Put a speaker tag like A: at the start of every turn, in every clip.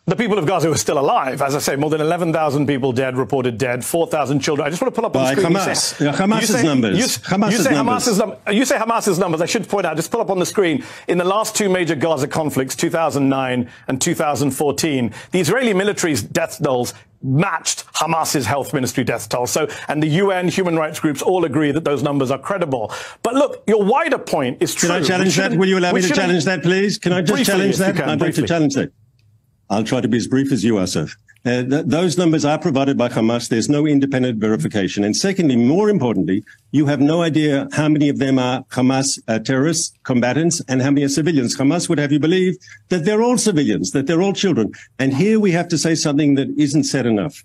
A: The people of Gaza who are still alive. As I say, more than 11,000 people dead, reported dead, 4,000 children. I just want to pull up on the screen.
B: Hamas's numbers.
A: You say Hamas's numbers. I should point out, just pull up on the screen, in the last two major Gaza conflicts, 2009 and 2014, the Israeli military's death tolls matched Hamas's health ministry death toll. So, and the UN human rights groups all agree that those numbers are credible. But look, your wider point is true.
B: Can I challenge that? Will you allow me to challenge that, please? Can I just challenge that? I'd like to challenge that. I'll try to be as brief as you are, sir. Those numbers are provided by Hamas. There's no independent verification. And secondly, more importantly, you have no idea how many of them are Hamas terrorists, combatants, and how many are civilians. Hamas would have you believe that they're all civilians, that they're all children. And here we have to say something that isn't said enough.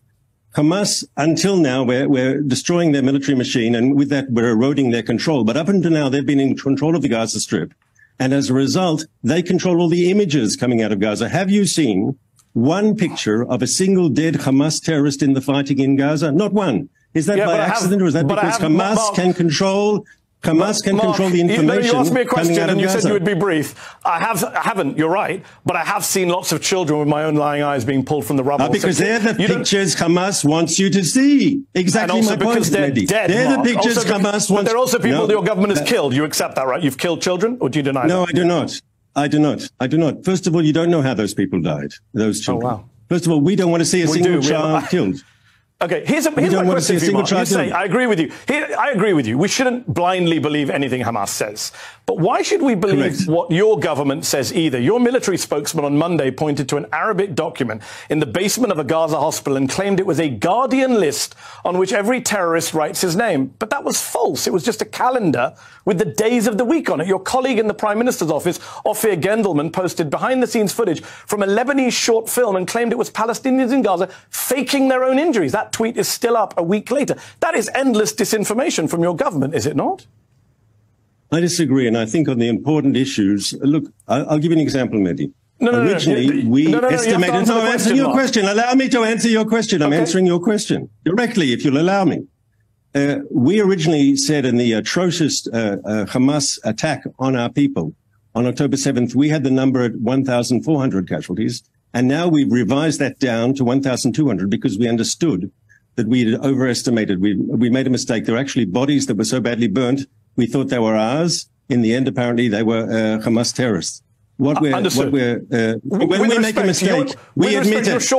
B: Hamas, until now, we're destroying their military machine, and with that, we're eroding their control. But up until now, they've been in control of the Gaza Strip. And as a result, they control all the images coming out of Gaza. Have you seen one picture of a single dead Hamas terrorist in the fighting in Gaza? Not one. Is that by accident, or is that because Hamas can control the information?
A: You asked me a question and you
B: Gaza.
A: said you would be brief. I haven't, you're right, but I have seen lots of children with my own lying eyes being pulled from the rubble.
B: Because they're the pictures Hamas wants you to see. Exactly
A: and also
B: my point,
A: because they're dead,
B: they're the pictures
A: also
B: Hamas wants.
A: But they're also people that your government has killed. You accept that, right? You've killed children, or do you deny that?
B: No, I do not. I do not. I do not. First of all, you don't know how those people died, those children.
A: Oh, wow.
B: First of all, we don't want to see a single child killed.
A: Okay, here's my question for you, Mark. You say, I agree with you. I agree with you. We shouldn't blindly believe anything Hamas says. But why should we believe what your government says either? Your military spokesman on Monday pointed to an Arabic document in the basement of a Gaza hospital and claimed it was a Guardian list on which every terrorist writes his name. But that was false. It was just a calendar with the days of the week on it. Your colleague in the Prime Minister's office, Ophir Gendelman, posted behind-the-scenes footage from a Lebanese short film and claimed it was Palestinians in Gaza faking their own injuries. That tweet is still up a week later. That is endless disinformation from your government, is it not?
B: I disagree, and I think on the important issues, look, I'll give you an example, Mehdi. Originally, we estimated... No, I'm answering your question. Allow me to answer your question. I'm answering your question directly, if you'll allow me. We originally said in the atrocious Hamas attack on our people on October 7th, we had the number at 1,400 casualties, and now we've revised that down to 1,200 because we understood that we had overestimated. We made a mistake. There were actually bodies that were so badly burnt, we thought they were ours. In the end, apparently, they were Hamas terrorists. When we make a mistake, we admit it.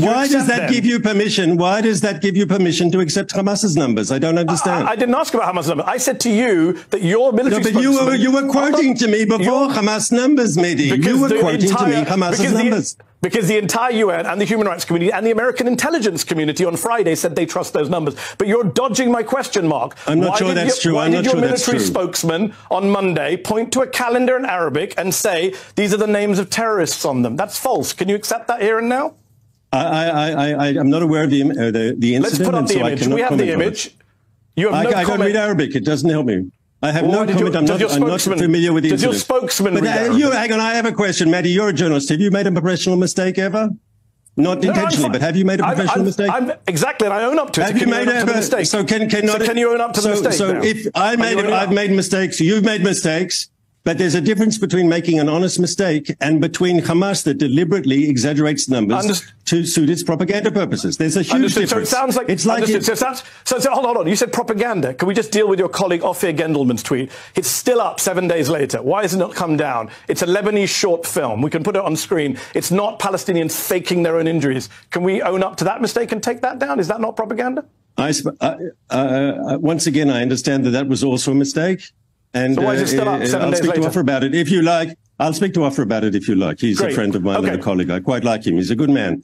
B: Why does that give you permission? Why does that give you permission to accept Hamas's numbers? I don't understand.
A: I didn't ask about Hamas's numbers. I said to you that your military
B: spokesman... you were quoting to me before Hamas numbers, Mehdi. You were quoting to me Hamas's numbers.
A: Because the entire UN and the human rights community and the American intelligence community on Friday said they trust those numbers. But you're dodging my question, Mark.
B: I'm not sure that's true.
A: Why did your military spokesman on Monday point to a calendar in Arabic and say these are the names of terrorists on them? That's false. Can you accept that here and now?
B: I'm not aware of the incident.
A: Let's put up the image. We have the image. You have no comment.
B: I don't read Arabic. It doesn't help me. I have no comment. I'm not familiar with the incident.
A: Does your spokesman read Arabic?
B: Hang on, I have a question, Mehdi. You're a journalist. Have you made a professional mistake ever? Not intentionally, but have you made a professional mistake?
A: Exactly, and I own up to it.
B: Have you made a mistake? So can you
A: own up to the mistake?
B: So if I've made mistakes, you've made mistakes. But there's a difference between making an honest mistake and between Hamas that deliberately exaggerates numbers to suit its propaganda purposes. There's a huge difference. So it sounds like...
A: So hold on. You said propaganda. Can we just deal with your colleague Ophir Gendelman's tweet? It's still up 7 days later. Why has it not come down? It's a Lebanese short film. We can put it on screen. It's not Palestinians faking their own injuries. Can we own up to that mistake and take that down? Is that not propaganda?
B: Once again, I understand that was also a mistake. And
A: so why is it still up 7 days later?
B: I'll speak to Ophir about it if you like. I'll speak to Ophir about it if you like. He's a friend of mine and a colleague. I quite like him. He's a good man.